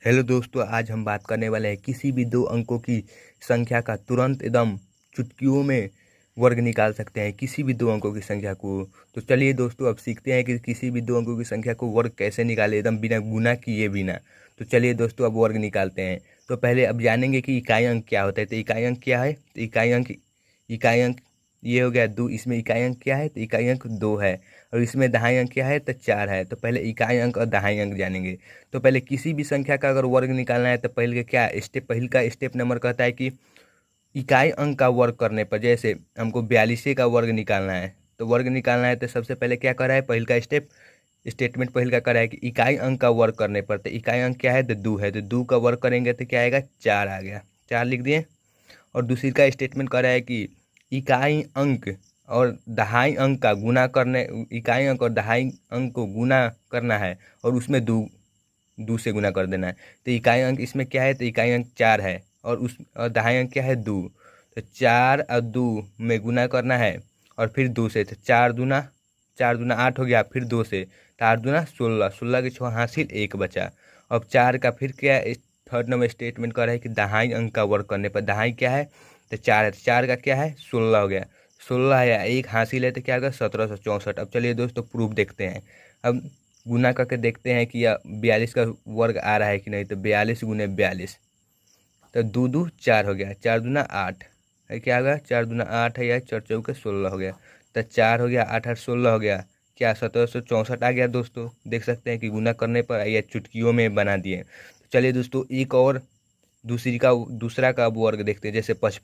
Hello दोस्तों, आज हम बात करने वाले हैं किसी भी दो अंकों की संख्या का तुरंत एकदम चुटकियों में वर्ग निकाल सकते हैं किसी भी दो अंकों की संख्या को। तो चलिए दोस्तों, अब सीखते हैं कि किसी भी दो अंकों की संख्या को वर्ग कैसे निकाले एकदम बिना गुना किए बिना। तो चलिए दोस्तों, अब वर्ग निकालते हैं। तो पहले अब जानेंगे कि इकाई अंक क्या होता है। तो इकाई अंक क्या है? तो इकाई अंक ये हो गया दो। इसमें इकाई अंक क्या है? तो इकाई अंक दो है। और इसमें दहाई अंक क्या है? तो चार है। तो पहले इकाई अंक और दहाई अंक जानेंगे। तो पहले किसी भी संख्या का अगर वर्ग निकालना है तो पहले क्या स्टेप, पहले का स्टेप नंबर कहता है कि इकाई अंक का वर्ग करने पर, जैसे हमको 42 का वर्ग निकालना है। तो वर्ग निकालना है तो सबसे पहले क्या करा है? पहले का स्टेटमेंट पहले का करा है कि इकाई अंक का वर्ग करने पर। तो इकाई अंक क्या है? तो दो है। तो दो का वर्ग करेंगे तो क्या आएगा? चार आ गया, चार लिख दिए। और दूसरी का स्टेटमेंट कर रहा है कि इकाई अंक और दहाई अंक का गुना करने, इकाई अंक और दहाई अंक को गुना करना है और उसमें दो दो से गुना कर देना है। तो इकाई अंक इसमें क्या है? तो इकाई अंक चार है और दहाई अंक क्या है? दो। तो चार और दो में गुना करना है और फिर दो से। तो चार दूना आठ हो गया, फिर दो से तो आठ दूना 16, 16 के छः हासिल एक बचा। अब चार का फिर क्या थर्ड नंबर स्टेटमेंट कर रहा है कि दहाई अंक का वर्ग करने पर दहाई क्या है? तो चार है। तो चार का क्या है? 16 हो गया। 16 है या एक हासिल है तो क्या होगा? 1764। अब चलिए दोस्तों प्रूफ देखते हैं। अब गुना करके देखते हैं कि 42 का वर्ग आ रहा है कि नहीं। तो 42 गुने 42, तो दो दो चार हो गया, चार दूना आठ है, क्या होगा? चार दूना आठ है या चार चौके 16 हो गया। तो चार हो गया, आठ आठ 16 हो गया, क्या 1764 आ गया। दोस्तों देख सकते हैं कि गुना करने पर या चुटकियों में बना दिए। तो चलिए दोस्तों, एक और दूसरा का वर्ग देखते हैं, जैसे 55।